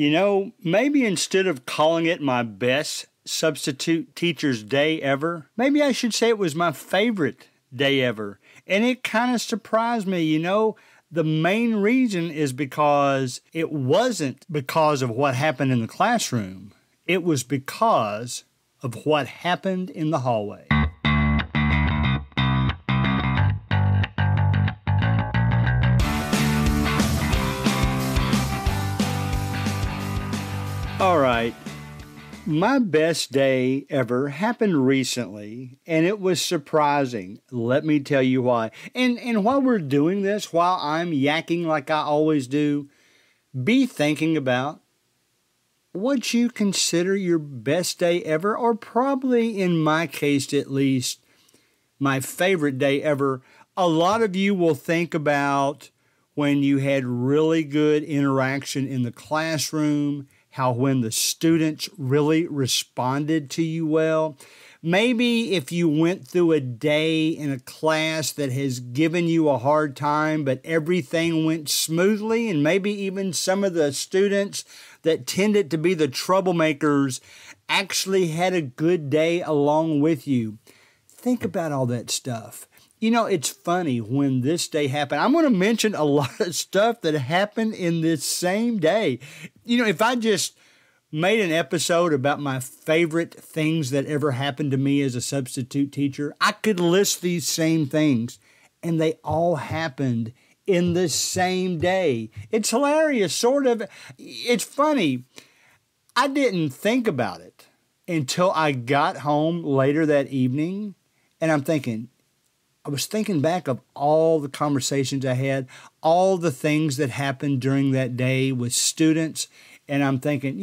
Maybe instead of calling it my best substitute teacher's day ever, maybe I should say it was my favorite day ever. And it kind of surprised me. The main reason is because it wasn't because of what happened in the classroom. It was because of what happened in the hallway. All right. My best day ever happened recently, and it was surprising. Let me tell you why. And while we're doing this, while I'm yakking like I always do, be thinking about what you consider your best day ever, or probably in my case at least, my favorite day ever. A lot of you will think about when you had really good interaction in the classroom, how when the students really responded to you well. Maybe if you went through a day in a class that has given you a hard time, but everything went smoothly, and maybe even some of the students that tended to be the troublemakers actually had a good day along with you. Think about all that stuff. It's funny when this day happened. I'm going to mention a lot of stuff that happened in this same day. If I just made an episode about my favorite things that ever happened to me as a substitute teacher, I could list these same things, and they all happened in the same day. It's hilarious, sort of. It's funny. I didn't think about it until I got home later that evening, and I was thinking back of all the conversations I had, all the things that happened during that day with students, and I'm thinking,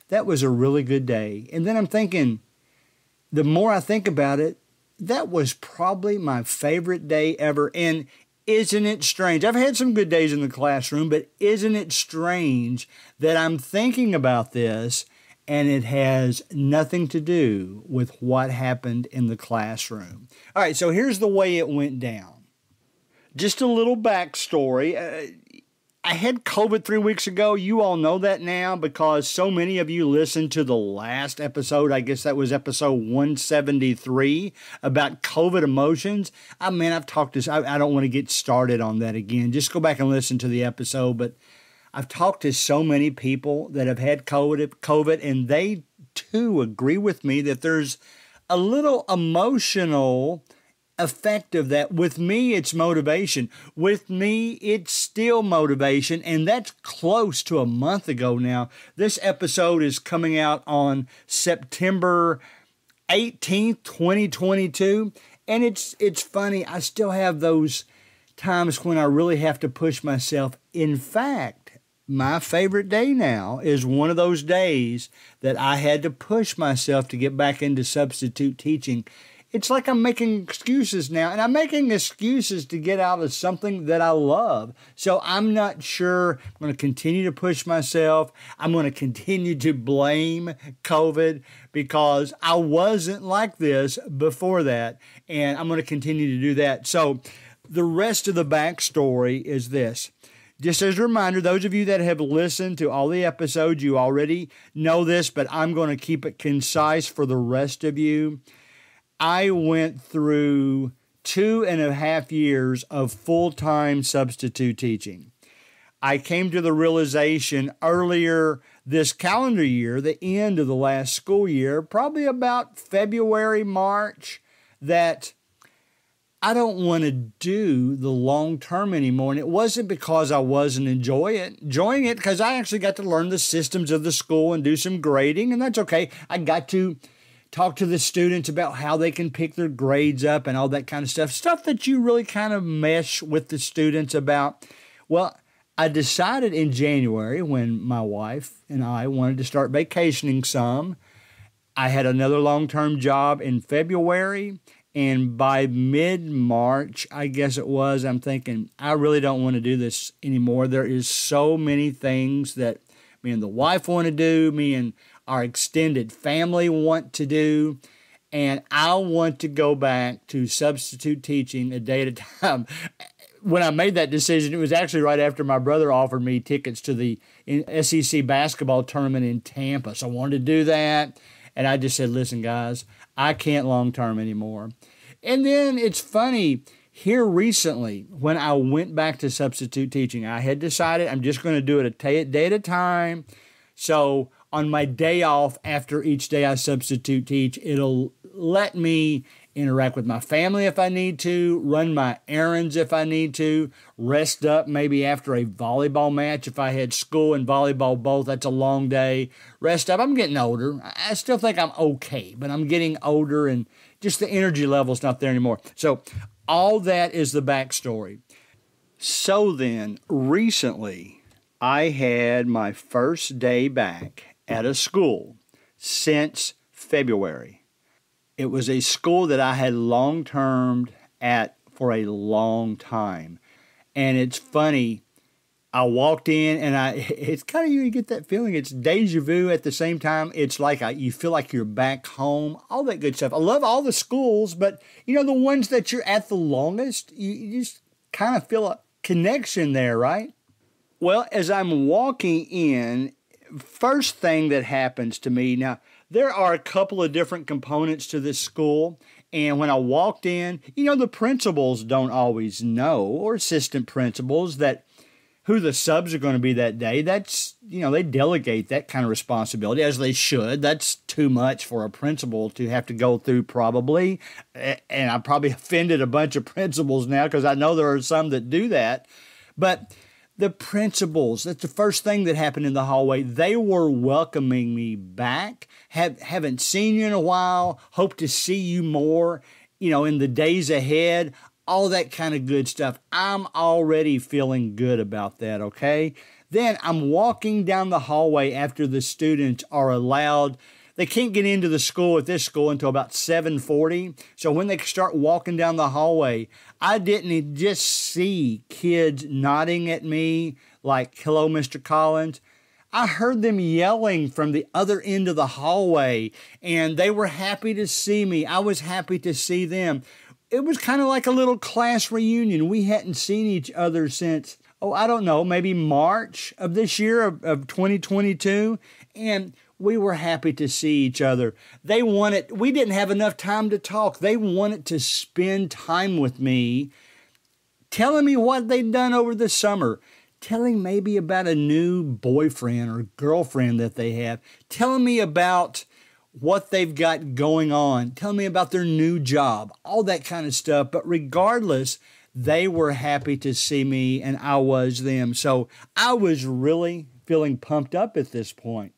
that was a really good day. And then I'm thinking, the more I think about it, that was probably my favorite day ever. And isn't it strange? I've had some good days in the classroom, but isn't it strange that I'm thinking about this and it has nothing to do with what happened in the classroom? All right, so here's the way it went down. Just a little backstory. I had COVID 3 weeks ago. You all know that now because so many of you listened to the last episode. I guess that was episode 173 about COVID emotions. I've talked this. I don't want to get started on that again. Just go back and listen to the episode. But I've talked to so many people that have had COVID, and they too agree with me that there's a little emotional effect of that. With me, it's motivation. With me, it's still motivation, and that's close to a month ago now. This episode is coming out on September 18th, 2022, and it's funny. I still have those times when I really have to push myself. In fact, my favorite day now is one of those days that I had to push myself to get back into substitute teaching. It's like I'm making excuses now, and I'm making excuses to get out of something that I love. So I'm not sure. I'm going to continue to push myself. I'm going to continue to blame COVID because I wasn't like this before that, and I'm going to continue to do that. So the rest of the backstory is this. Just as a reminder, those of you that have listened to all the episodes, you already know this, but I'm going to keep it concise for the rest of you. I went through 2.5 years of full-time substitute teaching. I came to the realization earlier this calendar year, the end of the last school year, probably about February, March, that I don't want to do the long term anymore. And it wasn't because I wasn't enjoying it because I actually got to learn the systems of the school and do some grading, and that's okay. I got to talk to the students about how they can pick their grades up and all that kind of stuff that you really kind of mesh with the students about. Well, I decided in January when my wife and I wanted to start vacationing some. I had another long-term job in February. And by mid-March, I guess it was, I'm thinking, I really don't want to do this anymore. There is so many things that me and the wife want to do, me and our extended family want to do, and I want to go back to substitute teaching a day at a time. when I made that decision, it was actually right after my brother offered me tickets to the SEC basketball tournament in Tampa. So I wanted to do that. And I just said, listen, guys, I can't long term anymore. And then it's funny, here recently, when I went back to substitute teaching, I had decided I'm just going to do it a day at a time. So on my day off after each day I substitute teach, it'll let me interact with my family if I need to, run my errands if I need to, rest up maybe after a volleyball match. If I had school and volleyball both, that's a long day. Rest up. I'm getting older. I still think I'm okay, but I'm getting older and just the energy level's not there anymore. So all that is the backstory. So then, recently, I had my first day back at a school since February. It was a school that I had long-termed at for a long time. And it's funny, I walked in and it's kind of, you get that feeling, it's deja vu at the same time. It's like you feel like you're back home, all that good stuff. I love all the schools, but the ones that you're at the longest, you just kind of feel a connection there, right? Well, as I'm walking in, first thing that happens to me, now, there are a couple of different components to this school, and when I walked in, the principals don't always know, or assistant principals, that who the subs are going to be that day. That's, they delegate that kind of responsibility, as they should. That's too much for a principal to have to go through, probably, and I probably offended a bunch of principals now, because I know there are some that do that, but the principals, that's the first thing that happened in the hallway. They were welcoming me back. Haven't seen you in a while. Hope to see you more, in the days ahead. All that kind of good stuff. I'm already feeling good about that, okay? Then I'm walking down the hallway after the students are allowed. They can't get into the school at this school until about 7:40. So when they start walking down the hallway, I didn't just see kids nodding at me like, hello, Mr. Collins. I heard them yelling from the other end of the hallway, and they were happy to see me. I was happy to see them. It was kind of like a little class reunion. We hadn't seen each other since, I don't know, maybe March of this year of 2022. And we were happy to see each other. We didn't have enough time to talk. They wanted to spend time with me, telling me what they'd done over the summer, telling maybe about a new boyfriend or girlfriend that they have, telling me about what they've got going on, telling me about their new job, all that kind of stuff. But regardless, they were happy to see me and I was them. So I was really feeling pumped up at this point.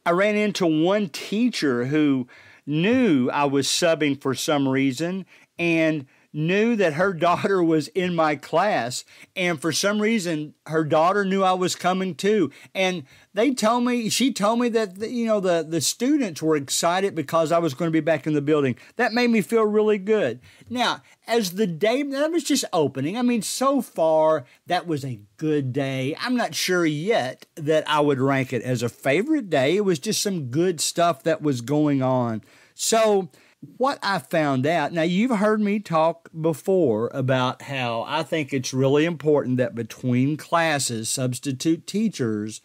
I ran into one teacher who knew I was subbing for some reason and knew that her daughter was in my class. And for some reason, her daughter knew I was coming too. And she told me that, the students were excited because I was going to be back in the building. That made me feel really good. Now, as the day, that was just opening. So far, that was a good day. I'm not sure yet that I would rank it as a favorite day. It was just some good stuff that was going on. So what I found out, now you've heard me talk before about how I think it's really important that between classes, substitute teachers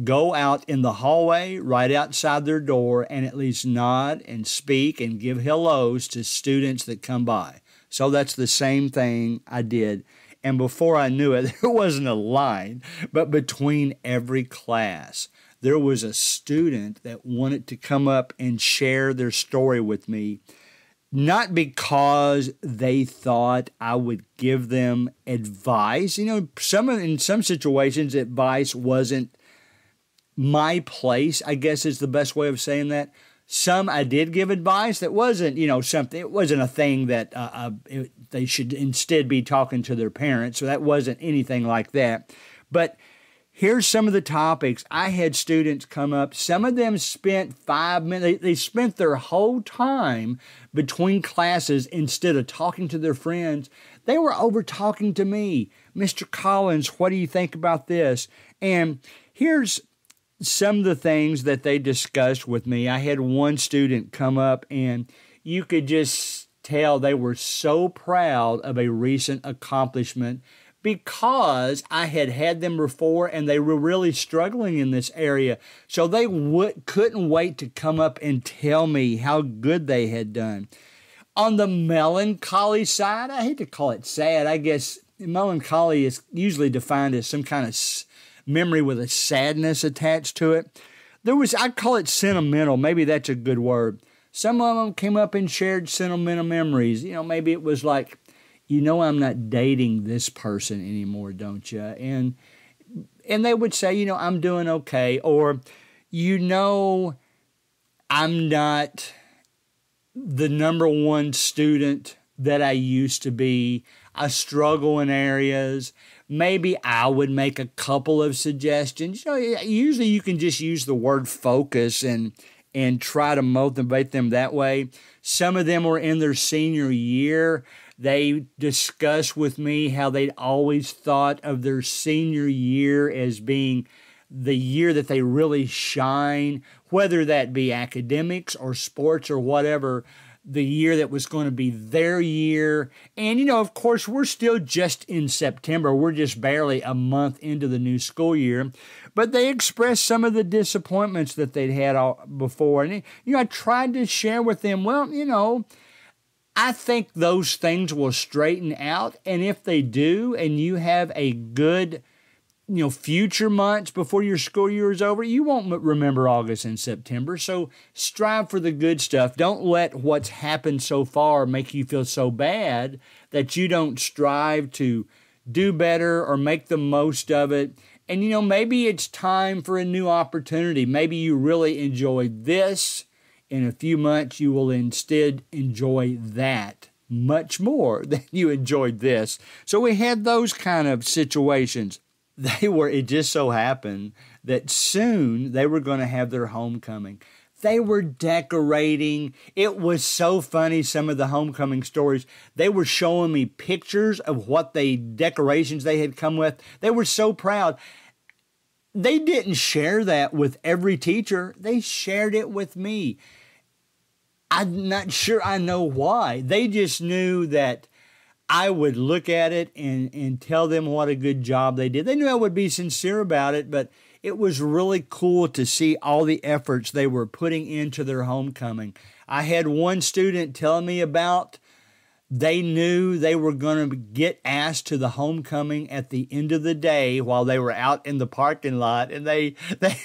go out in the hallway right outside their door and at least nod and speak and give hellos to students that come by. So that's the same thing I did. And before I knew it, there wasn't a line, but between every class, there was a student that wanted to come up and share their story with me, not because they thought I would give them advice. In some situations, advice wasn't my place, I guess is the best way of saying that. Some I did give advice that wasn't, something, it wasn't a thing that they should instead be talking to their parents. So that wasn't anything like that. But here's some of the topics. I had students come up. Some of them spent 5 minutes. They spent their whole time between classes, instead of talking to their friends, they were over talking to me. Mr. Collins, what do you think about this? And here's some of the things that they discussed with me. I had one student come up and you could just tell they were so proud of a recent accomplishment because I had had them before and they were really struggling in this area. So they couldn't wait to come up and tell me how good they had done. On the melancholy side, I hate to call it sad. I guess melancholy is usually defined as some kind of memory with a sadness attached to it. I call it sentimental. Maybe that's a good word. Some of them came up and shared sentimental memories. Maybe it was like, I'm not dating this person anymore, don't you? And they would say, I'm doing okay. Or, I'm not the number one student that I used to be. I struggle in areas. Maybe I would make a couple of suggestions. Usually you can just use the word focus and try to motivate them that way. Some of them were in their senior year. They discussed with me how they'd always thought of their senior year as being the year that they really shine, whether that be academics or sports or whatever, the year that was going to be their year. And, of course, we're still just in September. We're just barely a month into the new school year. But they expressed some of the disappointments that they'd had before. And, I tried to share with them, I think those things will straighten out. And if they do, and you have a good future months before your school year is over, you won't remember August and September. So strive for the good stuff. Don't let what's happened so far make you feel so bad that you don't strive to do better or make the most of it. And, maybe it's time for a new opportunity. Maybe you really enjoyed this. In a few months, you will instead enjoy that much more than you enjoyed this. So we had those kind of situations. It just so happened that soon they were going to have their homecoming. They were decorating. It was so funny, some of the homecoming stories. They were showing me pictures of what decorations they had come with. They were so proud. They didn't share that with every teacher. They shared it with me. I'm not sure I know why. They just knew that I would look at it and tell them what a good job they did. They knew I would be sincere about it, but it was really cool to see all the efforts they were putting into their homecoming. I had one student tell me about they knew they were going to get asked to the homecoming at the end of the day while they were out in the parking lot. And they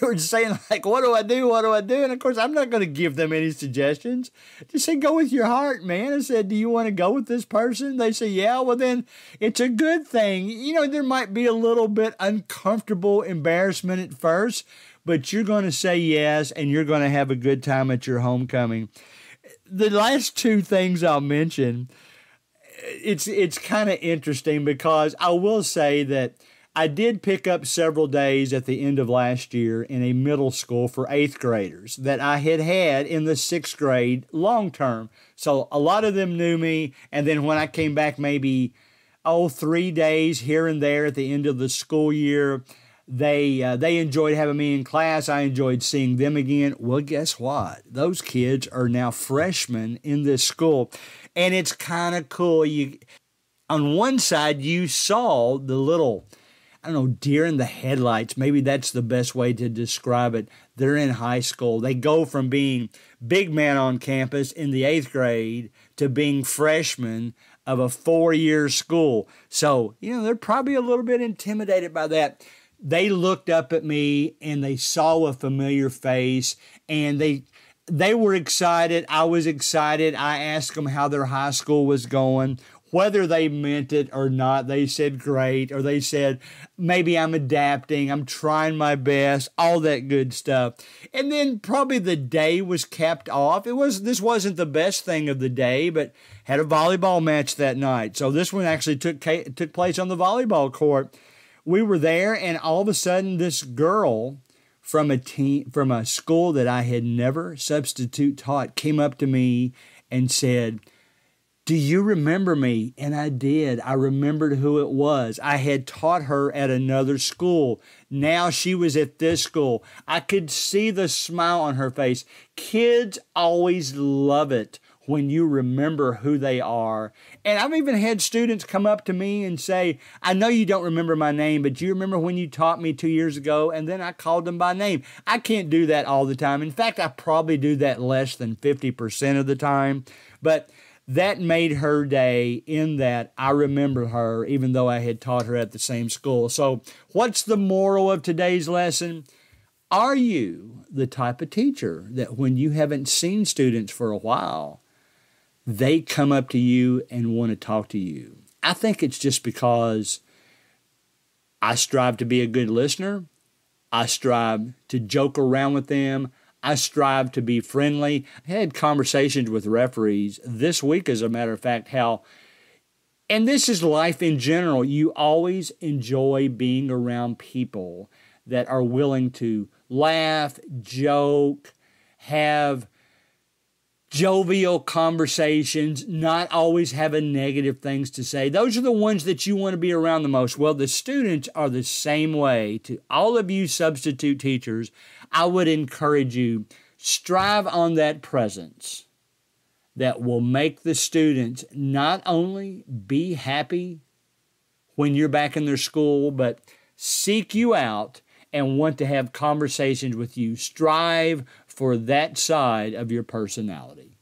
were saying, like, what do I do? What do I do? And, of course, I'm not going to give them any suggestions. Just say, go with your heart, man. I said, do you want to go with this person? They say, yeah. Well, then it's a good thing. There might be a little bit uncomfortable embarrassment at first, but you're going to say yes, and you're going to have a good time at your homecoming. The last two things I'll mention, it's kind of interesting because I will say that I did pick up several days at the end of last year in a middle school for 8th graders that I had in the 6th grade long term. So a lot of them knew me. And then when I came back, maybe 3 days here and there at the end of the school year, they enjoyed having me in class. I enjoyed seeing them again. Well, guess what? Those kids are now freshmen in this school. And it's kind of cool. On one side, you saw the little, deer in the headlights. Maybe that's the best way to describe it. They're in high school. They go from being big man on campus in the 8th grade to being freshmen of a 4-year school. So, they're probably a little bit intimidated by that. They looked up at me and they saw a familiar face and they were excited. I was excited. I asked them how their high school was going, whether they meant it or not. They said great, or they said maybe I'm adapting, I'm trying my best, all that good stuff. And then probably the day was capped off. This wasn't the best thing of the day, but had a volleyball match that night. So this one actually took place on the volleyball court. We were there, and all of a sudden, this girl from a school that I had never substitute taught came up to me and said, do you remember me? And I did. I remembered who it was. I had taught her at another school. Now she was at this school. I could see the smile on her face. Kids always love it when you remember who they are. And I've even had students come up to me and say, I know you don't remember my name, but do you remember when you taught me 2 years ago? And then I called them by name. I can't do that all the time. In fact, I probably do that less than 50% of the time. But that made her day in that I remember her, even though I had taught her at the same school. So what's the moral of today's lesson? Are you the type of teacher that when you haven't seen students for a while, they come up to you and want to talk to you? I think it's just because I strive to be a good listener. I strive to joke around with them. I strive to be friendly. I had conversations with referees this week, as a matter of fact, and this is life in general, you always enjoy being around people that are willing to laugh, joke, have jovial conversations, not always having negative things to say. Those are the ones that you want to be around the most. Well, the students are the same way. To all of you substitute teachers, I would encourage you, strive on that presence that will make the students not only be happy when you're back in their school, but seek you out and want to have conversations with you. Strive for that side of your personality.